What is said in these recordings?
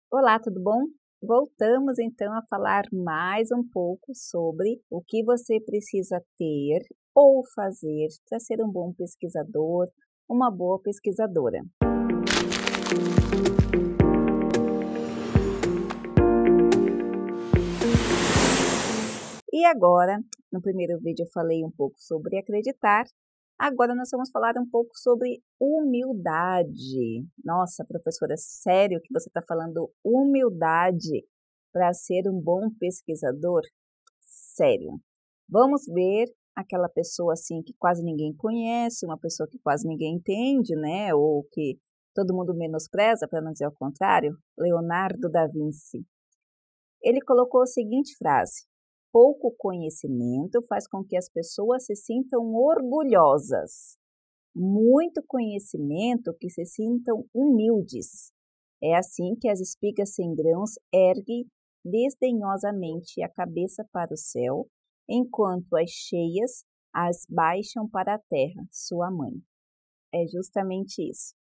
Olá, tudo bom? Voltamos então a falar mais um pouco sobre o que você precisa ter ou fazer para ser um bom pesquisador, uma boa pesquisadora. E agora, no primeiro vídeo eu falei um pouco sobre acreditar, agora nós vamos falar um pouco sobre humildade. Nossa, professora, sério que você está falando humildade para ser um bom pesquisador? Sério. Vamos ver aquela pessoa assim que quase ninguém conhece, uma pessoa que quase ninguém entende, né? Ou que todo mundo menospreza, para não dizer o contrário, Leonardo da Vinci. Ele colocou a seguinte frase: pouco conhecimento faz com que as pessoas se sintam orgulhosas, muito conhecimento que se sintam humildes. É assim que as espigas sem grãos erguem desdenhosamente a cabeça para o céu, enquanto as cheias as baixam para a terra, sua mãe. É justamente isso.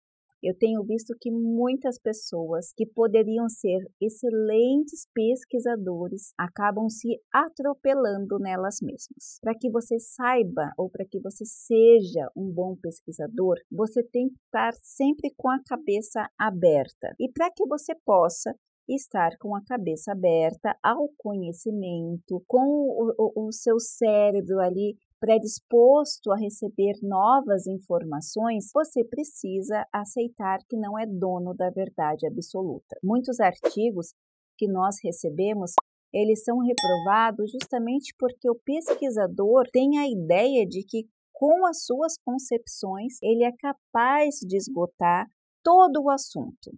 Eu tenho visto que muitas pessoas que poderiam ser excelentes pesquisadores acabam se atropelando nelas mesmas. Para que você saiba ou para que você seja um bom pesquisador, você tem que estar sempre com a cabeça aberta. E para que você possa estar com a cabeça aberta ao conhecimento, com o seu cérebro ali predisposto a receber novas informações, você precisa aceitar que não é dono da verdade absoluta. Muitos artigos que nós recebemos, eles são reprovados justamente porque o pesquisador tem a ideia de que com as suas concepções ele é capaz de esgotar todo o assunto.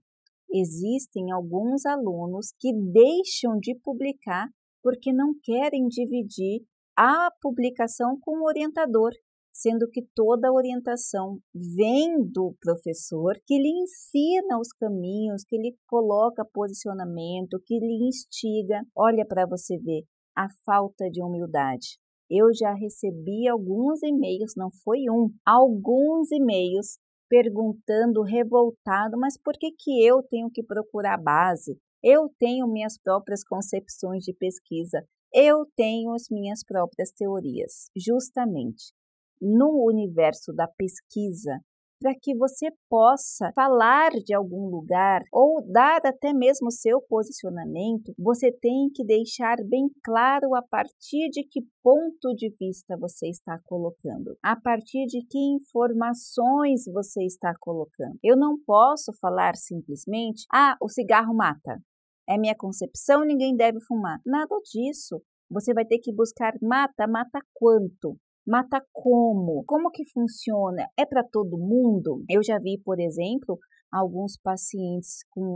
Existem alguns alunos que deixam de publicar porque não querem dividir a publicação com o orientador, sendo que toda a orientação vem do professor, que lhe ensina os caminhos, que lhe coloca posicionamento, que lhe instiga. Olha para você ver a falta de humildade. Eu já recebi alguns e-mails, não foi um, alguns e-mails perguntando revoltado, mas por que eu tenho que procurar base? Eu tenho minhas próprias concepções de pesquisa. Eu tenho as minhas próprias teorias. Justamente no universo da pesquisa, para que você possa falar de algum lugar ou dar até mesmo o seu posicionamento, você tem que deixar bem claro a partir de que ponto de vista você está colocando, a partir de que informações você está colocando. Eu não posso falar simplesmente, o cigarro mata. É minha concepção, ninguém deve fumar. Nada disso. Você vai ter que buscar mata quanto? Mata como? Como que funciona? É para todo mundo? Eu já vi, por exemplo, alguns pacientes com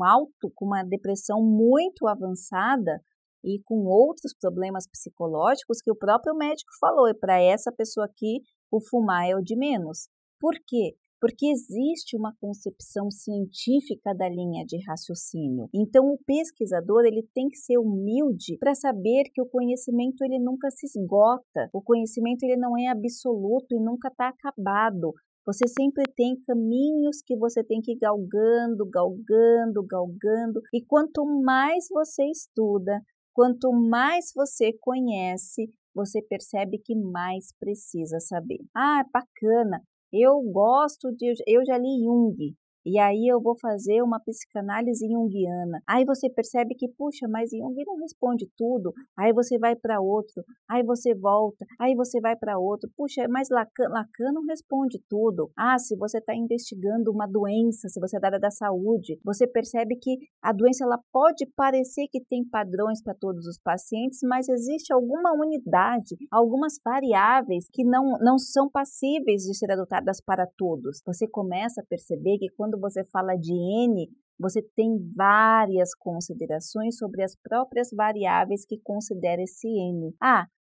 uma depressão muito avançada e com outros problemas psicológicos que o próprio médico falou, e para essa pessoa aqui o fumar é o de menos. Por quê? Porque existe uma concepção científica da linha de raciocínio. Então, o pesquisador ele tem que ser humilde para saber que o conhecimento ele nunca se esgota, o conhecimento ele não é absoluto e nunca está acabado. Você sempre tem caminhos que você tem que ir galgando, e quanto mais você estuda, quanto mais você conhece, você percebe que mais precisa saber. Bacana! Eu já li Jung, e aí eu vou fazer uma psicanálise junguiana. Aí você percebe que, puxa, mas Jung não responde tudo. Aí você vai para outro, aí você volta, aí você vai para outro. Puxa, mas Lacan não responde tudo. Se você está investigando uma doença, se você é da área da saúde, você percebe que a doença ela pode parecer que tem padrões para todos os pacientes, mas existe alguma unidade, algumas variáveis que não são passíveis de ser adotadas para todos. Você começa a perceber que quando você fala de N, você tem várias considerações sobre as próprias variáveis que considera esse N.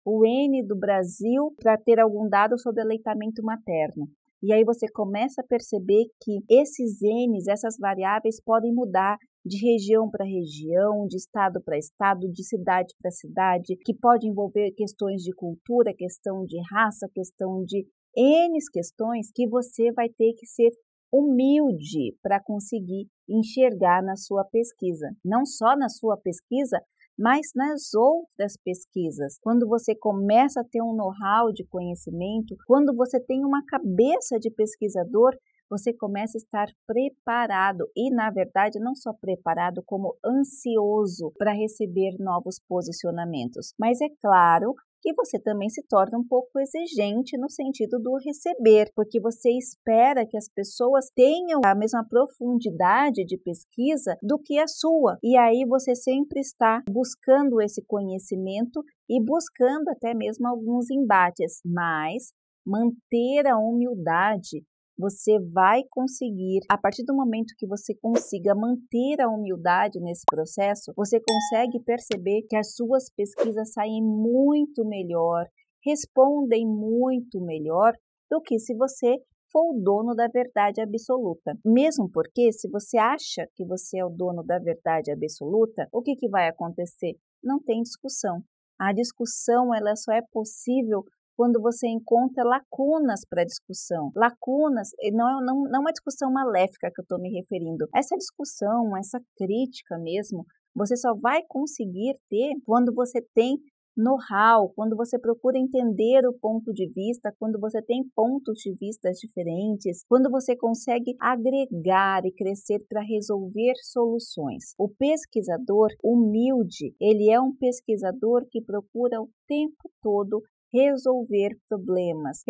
O N do Brasil para ter algum dado sobre aleitamento materno. E aí você começa a perceber que esses N's, essas variáveis podem mudar de região para região, de estado para estado, de cidade para cidade, que pode envolver questões de cultura, questão de raça, questão de N questões que você vai ter que ser humilde para conseguir enxergar na sua pesquisa. Não só na sua pesquisa, mas nas outras pesquisas. Quando você começa a ter um know-how de conhecimento, quando você tem uma cabeça de pesquisador, você começa a estar preparado e, na verdade, não só preparado, como ansioso para receber novos posicionamentos. Mas é claro que você também se torna um pouco exigente no sentido do receber, porque você espera que as pessoas tenham a mesma profundidade de pesquisa do que a sua. E aí você sempre está buscando esse conhecimento e buscando até mesmo alguns embates, mas manter a humildade. Você vai conseguir, a partir do momento que você consiga manter a humildade nesse processo, você consegue perceber que as suas pesquisas saem muito melhor, respondem muito melhor do que se você for o dono da verdade absoluta. Mesmo porque, se você acha que você é o dono da verdade absoluta, o que vai acontecer? Não tem discussão. A discussão ela só é possível quando você encontra lacunas para discussão. Lacunas, não é uma discussão maléfica que eu estou me referindo. Essa discussão, essa crítica mesmo, você só vai conseguir ter quando você tem know-how, quando você procura entender o ponto de vista, quando você tem pontos de vista diferentes, quando você consegue agregar e crescer para resolver soluções. O pesquisador humilde, ele é um pesquisador que procura o tempo todo resolver problemas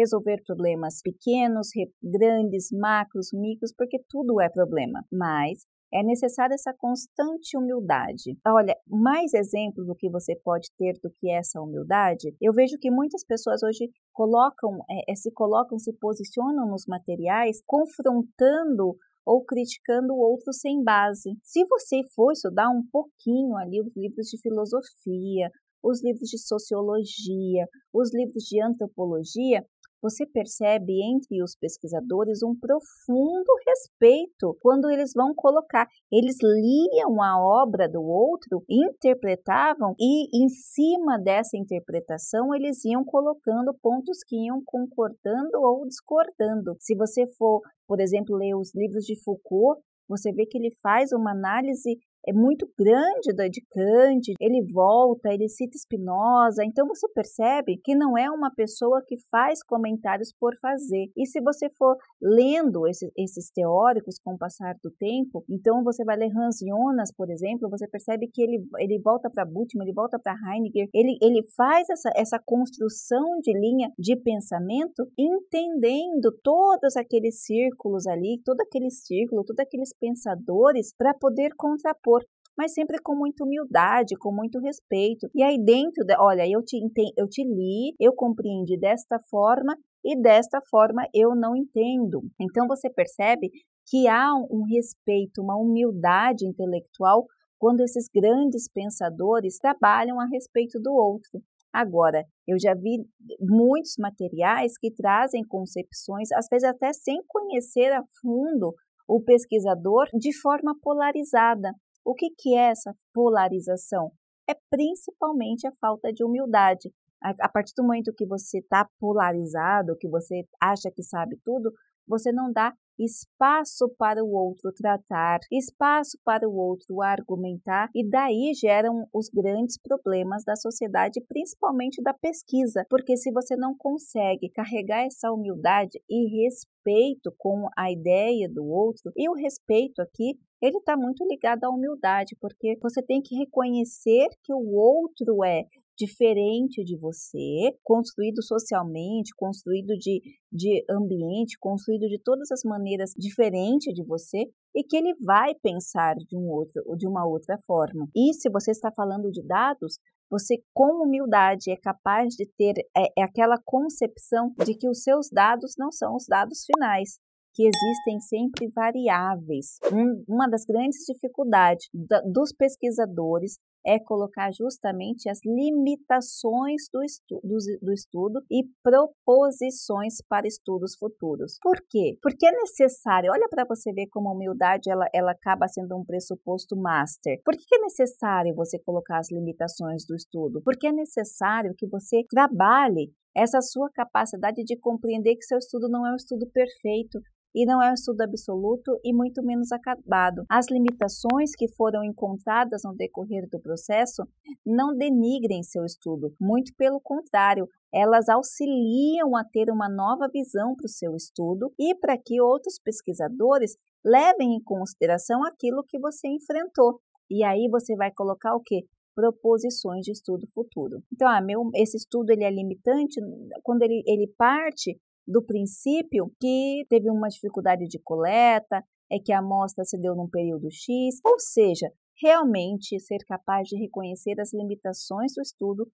pequenos, grandes, macros, micros, porque tudo é problema, mas é necessária essa constante humildade. Olha, mais exemplo do que você pode ter do que essa humildade, eu vejo que muitas pessoas hoje se posicionam nos materiais confrontando ou criticando o outro sem base. Se você for estudar um pouquinho ali os livros de filosofia, os livros de sociologia, os livros de antropologia, você percebe entre os pesquisadores um profundo respeito quando eles vão colocar. Eles liam a obra do outro, interpretavam e em cima dessa interpretação eles iam colocando pontos que iam concordando ou discordando. Se você for, por exemplo, ler os livros de Foucault, você vê que ele faz uma análise muito grande de Kant, ele volta, ele cita Spinoza, então você percebe que não é uma pessoa que faz comentários por fazer. E se você for lendo esses teóricos com o passar do tempo, então você vai ler Hans Jonas, por exemplo, você percebe que ele volta para Bultmann, ele volta para Heidegger, ele faz essa construção de linha de pensamento, entendendo todos aqueles círculos ali, todo aquele círculo, todos aqueles pensadores para poder contrapor, mas sempre com muita humildade, com muito respeito. E aí dentro, olha, eu te li, eu compreendi desta forma e desta forma eu não entendo. Então você percebe que há um respeito, uma humildade intelectual quando esses grandes pensadores trabalham a respeito do outro. Agora, eu já vi muitos materiais que trazem concepções, às vezes até sem conhecer a fundo o pesquisador, de forma polarizada. O que é essa polarização? É principalmente a falta de humildade. A partir do momento que você está polarizado, que você acha que sabe tudo, você não dá espaço para o outro tratar, espaço para o outro argumentar, e daí geram os grandes problemas da sociedade, principalmente da pesquisa, porque se você não consegue carregar essa humildade e respeito com a ideia do outro, e o respeito aqui, ele está muito ligado à humildade, porque você tem que reconhecer que o outro é diferente de você, construído socialmente, construído de ambiente, construído de todas as maneiras diferente de você, e que ele vai pensar de uma outra forma. E se você está falando de dados, você com humildade é capaz de ter aquela concepção de que os seus dados não são os dados finais, que existem sempre variáveis. Uma das grandes dificuldades dos pesquisadores é colocar justamente as limitações do estudo e proposições para estudos futuros. Por quê? Porque é necessário, olha para você ver como a humildade ela acaba sendo um pressuposto master. Por que é necessário você colocar as limitações do estudo? Porque é necessário que você trabalhe essa sua capacidade de compreender que seu estudo não é um estudo perfeito, e não é um estudo absoluto e muito menos acabado. As limitações que foram encontradas no decorrer do processo não denigrem seu estudo, muito pelo contrário, elas auxiliam a ter uma nova visão para o seu estudo e para que outros pesquisadores levem em consideração aquilo que você enfrentou. E aí você vai colocar o quê? Proposições de estudo futuro. Então, esse estudo ele é limitante quando ele parte do princípio que teve uma dificuldade de coleta, é que a amostra se deu num período X, ou seja, realmente ser capaz de reconhecer as limitações do estudo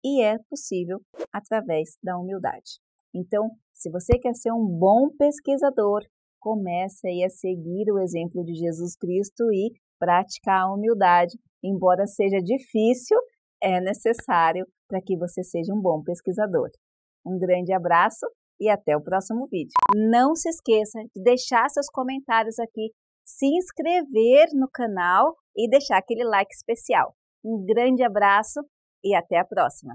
e é possível através da humildade. Então, se você quer ser um bom pesquisador, comece aí a seguir o exemplo de Jesus Cristo e praticar a humildade. Embora seja difícil, é necessário para que você seja um bom pesquisador. Um grande abraço e até o próximo vídeo. Não se esqueça de deixar seus comentários aqui, se inscrever no canal e deixar aquele like especial. Um grande abraço e até a próxima!